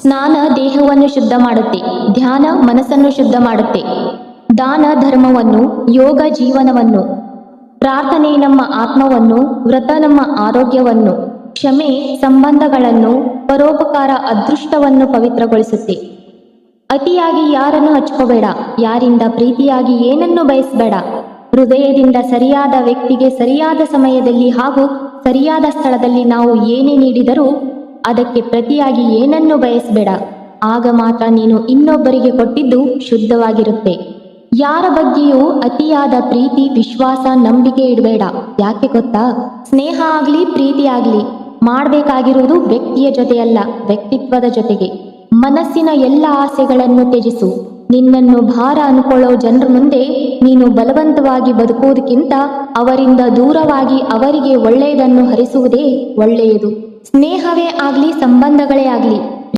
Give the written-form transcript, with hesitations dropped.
ಸ್ನಾನ ದೇಹವನ್ನು ಶುದ್ಧ ಮಾಡುತ್ತೆ, ಧ್ಯಾನ ಮನಸ್ಸನ್ನು ಶುದ್ಧ ಮಾಡುತ್ತೆ, ದಾನ ಧರ್ಮವನ್ನು, ಯೋಗ ಜೀವನವನ್ನು, ಪ್ರಾರ್ಥನೆ ನಮ್ಮ ಆತ್ಮವನ್ನು, ವ್ರತ ನಮ್ಮ ಆರೋಗ್ಯವನ್ನು, ಕ್ಷಮೆ ಸಂಬಂಧಗಳನ್ನು, ಪರೋಪಕಾರ ಅದೃಷ್ಟವನ್ನು ಪವಿತ್ರಗೊಳಿಸುತ್ತೆ. ಅತಿಯಾಗಿ ಯಾರನ್ನು ಹಚ್ಕೋಬೇಡ, ಯಾರಿಂದ ಪ್ರೀತಿಯಾಗಿ ಏನನ್ನು ಬಯಸಬೇಡ. ಹೃದಯದಿಂದ ಸರಿಯಾದ ವ್ಯಕ್ತಿಗೆ ಸರಿಯಾದ ಸಮಯದಲ್ಲಿ ಹಾಗೂ ಸರಿಯಾದ ಸ್ಥಳದಲ್ಲಿ ನಾವು ಏನೇ ನೀಡಿದರೂ ಅದಕ್ಕೆ ಪ್ರತಿಯಾಗಿ ಏನನ್ನು ಬಯಸಬೇಡ. ಆಗ ಮಾತ್ರ ನೀನು ಇನ್ನೊಬ್ಬರಿಗೆ ಕೊಟ್ಟಿದ್ದು ಶುದ್ಧವಾಗಿರುತ್ತೆ. ಯಾರ ಬಗ್ಗೆಯೂ ಅತಿಯಾದ ಪ್ರೀತಿ, ವಿಶ್ವಾಸ, ನಂಬಿಕೆ ಇಡಬೇಡ. ಯಾಕೆ ಗೊತ್ತಾ? ಸ್ನೇಹ ಆಗ್ಲಿ ಪ್ರೀತಿ ಆಗ್ಲಿ ಮಾಡಬೇಕಾಗಿರುವುದು ವ್ಯಕ್ತಿಯ ಜೊತೆಯಲ್ಲ, ವ್ಯಕ್ತಿತ್ವದ ಜೊತೆಗೆ. ಮನಸ್ಸಿನ ಎಲ್ಲ ಆಸೆಗಳನ್ನು ತ್ಯಜಿಸು. ನಿನ್ನನ್ನು ಭಾರ ಅನ್ಕೊಳ್ಳೋ ಜನರ ಮುಂದೆ ನೀನು ಬಲವಂತವಾಗಿ ಬದುಕುವುದಕ್ಕಿಂತ ಅವರಿಂದ ದೂರವಾಗಿ ಅವರಿಗೆ ಒಳ್ಳೆಯದನ್ನು ಹರಿಸುವುದೇ ಒಳ್ಳೆಯದು. ಸ್ನೇಹವೇ ಆಗ್ಲಿ ಸಂಬಂಧಗಳೇ ಆಗ್ಲಿ